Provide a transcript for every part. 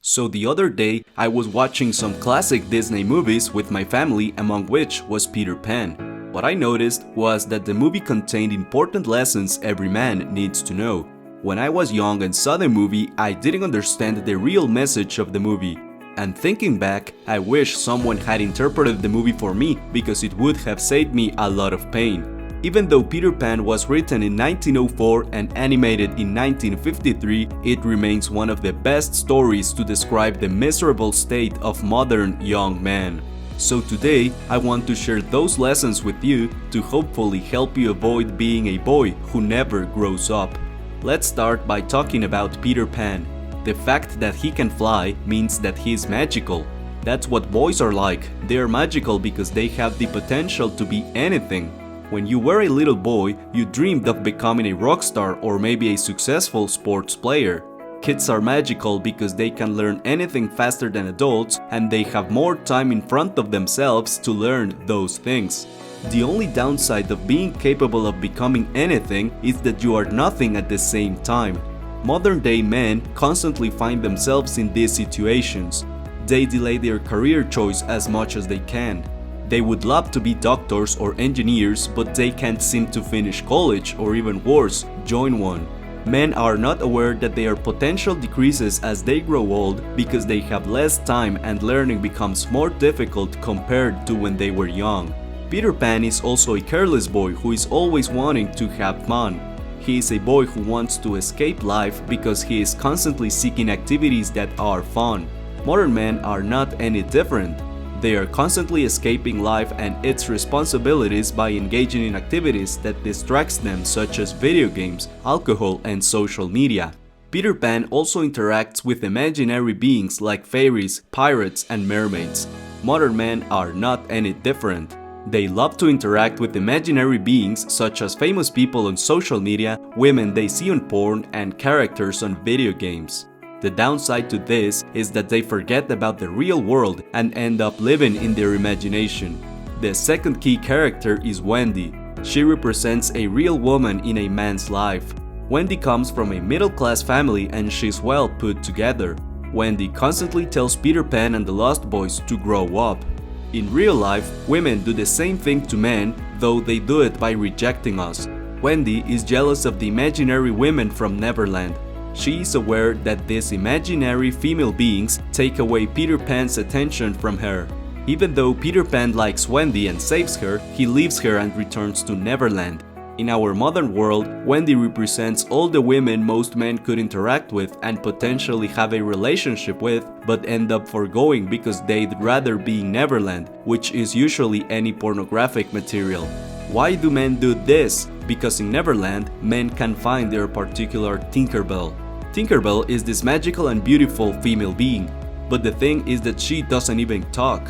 So the other day, I was watching some classic Disney movies with my family, among which was Peter Pan. What I noticed was that the movie contained important lessons every man needs to know. When I was young and saw the movie, I didn't understand the real message of the movie. And thinking back, I wish someone had interpreted the movie for me because it would have saved me a lot of pain. Even though Peter Pan was written in 1904 and animated in 1953, it remains one of the best stories to describe the miserable state of modern young men. So today, I want to share those lessons with you to hopefully help you avoid being a boy who never grows up. Let's start by talking about Peter Pan. The fact that he can fly means that he is magical. That's what boys are like. They are magical because they have the potential to be anything. When you were a little boy, you dreamed of becoming a rock star or maybe a successful sports player. Kids are magical because they can learn anything faster than adults and they have more time in front of themselves to learn those things. The only downside of being capable of becoming anything is that you are nothing at the same time. Modern-day men constantly find themselves in these situations. They delay their career choice as much as they can. They would love to be doctors or engineers, but they can't seem to finish college or even worse, join one. Men are not aware that their potential decreases as they grow old because they have less time and learning becomes more difficult compared to when they were young. Peter Pan is also a careless boy who is always wanting to have fun. He is a boy who wants to escape life because he is constantly seeking activities that are fun. Modern men are not any different. They are constantly escaping life and its responsibilities by engaging in activities that distracts them, such as video games, alcohol, and social media. Peter Pan also interacts with imaginary beings like fairies, pirates, and mermaids. Modern men are not any different. They love to interact with imaginary beings such as famous people on social media, women they see on porn, and characters on video games. The downside to this is that they forget about the real world and end up living in their imagination. The second key character is Wendy. She represents a real woman in a man's life. Wendy comes from a middle-class family and she's well put together. Wendy constantly tells Peter Pan and the Lost Boys to grow up. In real life, women do the same thing to men, though they do it by rejecting us. Wendy is jealous of the imaginary women from Neverland. She is aware that these imaginary female beings take away Peter Pan's attention from her. Even though Peter Pan likes Wendy and saves her, he leaves her and returns to Neverland. In our modern world, Wendy represents all the women most men could interact with and potentially have a relationship with, but end up foregoing because they'd rather be in Neverland, which is usually any pornographic material. Why do men do this? Because in Neverland, men can find their particular Tinkerbell. Tinkerbell is this magical and beautiful female being, but the thing is that she doesn't even talk.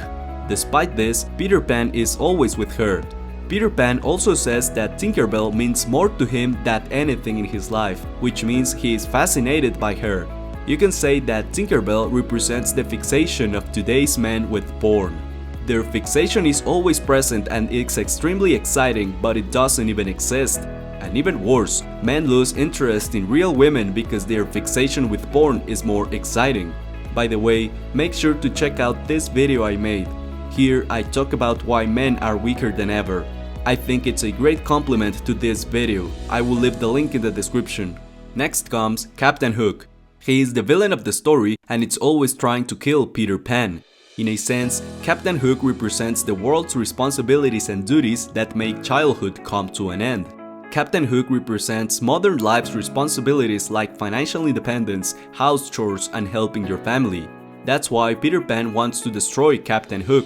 Despite this, Peter Pan is always with her. Peter Pan also says that Tinkerbell means more to him than anything in his life, which means he is fascinated by her. You can say that Tinkerbell represents the fixation of today's men with porn. Their fixation is always present and it's extremely exciting, but it doesn't even exist. And even worse, men lose interest in real women because their fixation with porn is more exciting. By the way, make sure to check out this video I made. Here I talk about why men are weaker than ever. I think it's a great compliment to this video. I will leave the link in the description. Next comes Captain Hook. He is the villain of the story and it's always trying to kill Peter Pan. In a sense, Captain Hook represents the world's responsibilities and duties that make childhood come to an end. Captain Hook represents modern life's responsibilities like financial independence, house chores, and helping your family. That's why Peter Pan wants to destroy Captain Hook.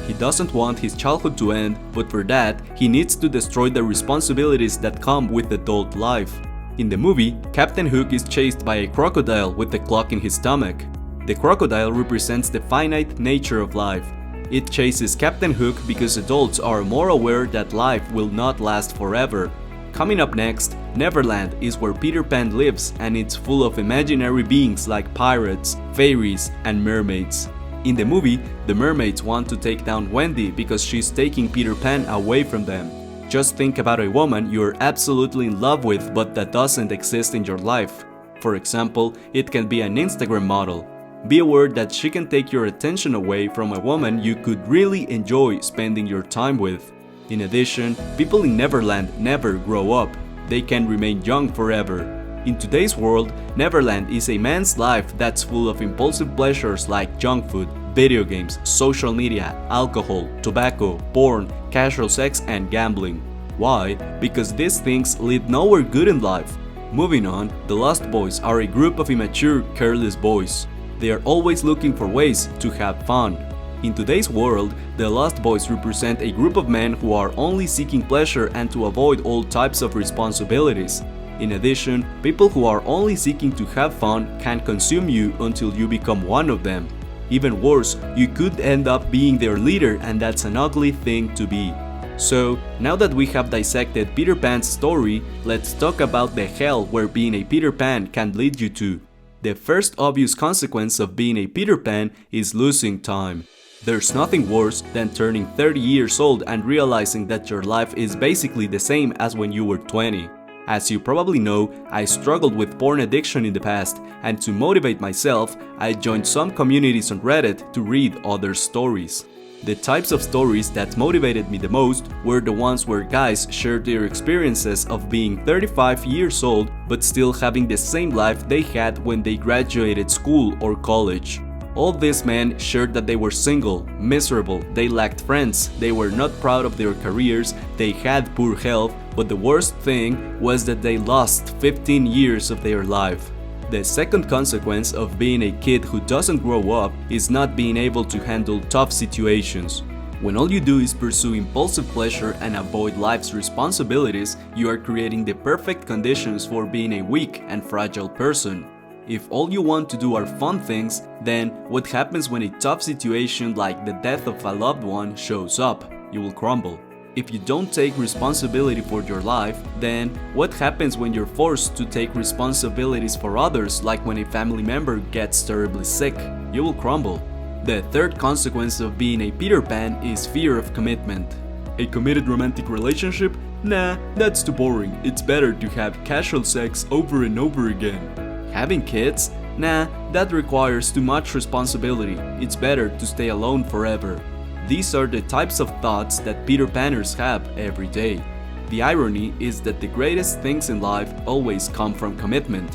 He doesn't want his childhood to end, but for that, he needs to destroy the responsibilities that come with adult life. In the movie, Captain Hook is chased by a crocodile with a clock in his stomach. The crocodile represents the finite nature of life. It chases Captain Hook because adults are more aware that life will not last forever. Coming up next, Neverland is where Peter Pan lives and it's full of imaginary beings like pirates, fairies, and mermaids. In the movie, the mermaids want to take down Wendy because she's taking Peter Pan away from them. Just think about a woman you're absolutely in love with but that doesn't exist in your life. For example, it can be an Instagram model. Be aware that she can take your attention away from a woman you could really enjoy spending your time with. In addition, people in Neverland never grow up. They can remain young forever. In today's world, Neverland is a man's life that's full of impulsive pleasures like junk food, video games, social media, alcohol, tobacco, porn, casual sex, and gambling. Why? Because these things lead nowhere good in life. Moving on, the Lost Boys are a group of immature, careless boys. They are always looking for ways to have fun. In today's world, the Lost Boys represent a group of men who are only seeking pleasure and to avoid all types of responsibilities. In addition, people who are only seeking to have fun can consume you until you become one of them. Even worse, you could end up being their leader, and that's an ugly thing to be. So, now that we have dissected Peter Pan's story, let's talk about the hell where being a Peter Pan can lead you to. The first obvious consequence of being a Peter Pan is losing time. There's nothing worse than turning 30 years old and realizing that your life is basically the same as when you were 20. As you probably know, I struggled with porn addiction in the past, and to motivate myself, I joined some communities on Reddit to read other stories. The types of stories that motivated me the most were the ones where guys shared their experiences of being 35 years old but still having the same life they had when they graduated school or college. All these men shared that they were single, miserable, they lacked friends, they were not proud of their careers, they had poor health, but the worst thing was that they lost 15 years of their life. The second consequence of being a kid who doesn't grow up is not being able to handle tough situations. When all you do is pursue impulsive pleasure and avoid life's responsibilities, you are creating the perfect conditions for being a weak and fragile person. If all you want to do are fun things, then what happens when a tough situation like the death of a loved one shows up? You will crumble. If you don't take responsibility for your life, then what happens when you're forced to take responsibilities for others, like when a family member gets terribly sick? You will crumble. The third consequence of being a Peter Pan is fear of commitment. A committed romantic relationship? Nah, that's too boring. It's better to have casual sex over and over again. Having kids? Nah, that requires too much responsibility. It's better to stay alone forever. These are the types of thoughts that Peter Panners have every day. The irony is that the greatest things in life always come from commitment.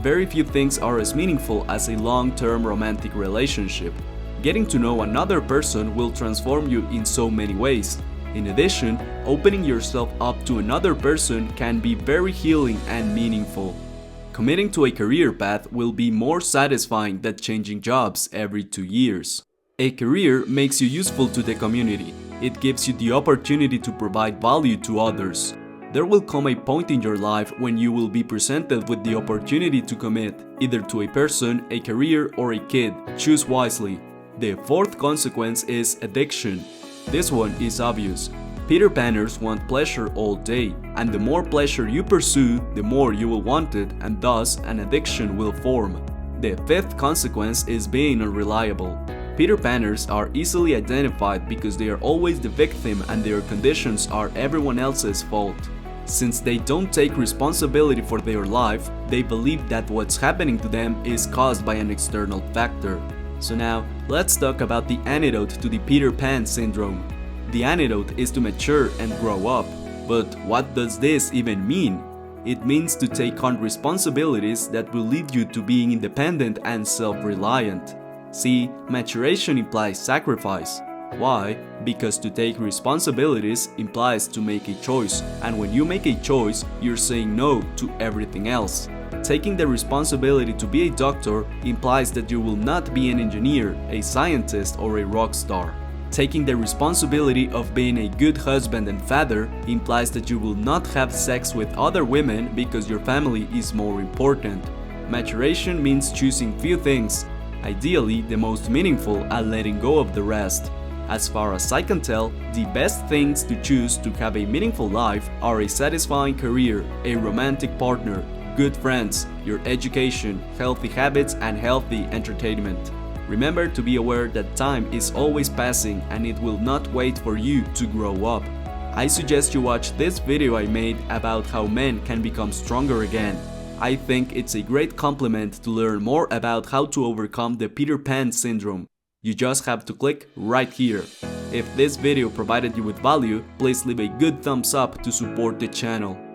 Very few things are as meaningful as a long-term romantic relationship. Getting to know another person will transform you in so many ways. In addition, opening yourself up to another person can be very healing and meaningful. Committing to a career path will be more satisfying than changing jobs every 2 years. A career makes you useful to the community. It gives you the opportunity to provide value to others. There will come a point in your life when you will be presented with the opportunity to commit, either to a person, a career, or a kid. Choose wisely. The fourth consequence is addiction. This one is obvious. Peter Panners want pleasure all day, and the more pleasure you pursue, the more you will want it, and thus an addiction will form. The fifth consequence is being unreliable. Peter Panners are easily identified because they are always the victim and their conditions are everyone else's fault. Since they don't take responsibility for their life, they believe that what's happening to them is caused by an external factor. So now, let's talk about the antidote to the Peter Pan syndrome. The antidote is to mature and grow up. But what does this even mean? It means to take on responsibilities that will lead you to being independent and self-reliant. See, maturation implies sacrifice. Why? Because to take responsibilities implies to make a choice, and when you make a choice, you're saying no to everything else. Taking the responsibility to be a doctor implies that you will not be an engineer, a scientist, or a rock star. Taking the responsibility of being a good husband and father implies that you will not have sex with other women because your family is more important. Maturation means choosing few things, ideally the most meaningful, and letting go of the rest. As far as I can tell, the best things to choose to have a meaningful life are a satisfying career, a romantic partner, good friends, your education, healthy habits, and healthy entertainment. Remember to be aware that time is always passing and it will not wait for you to grow up. I suggest you watch this video I made about how men can become stronger again. I think it's a great compliment to learn more about how to overcome the Peter Pan syndrome. You just have to click right here. If this video provided you with value, please leave a good thumbs up to support the channel.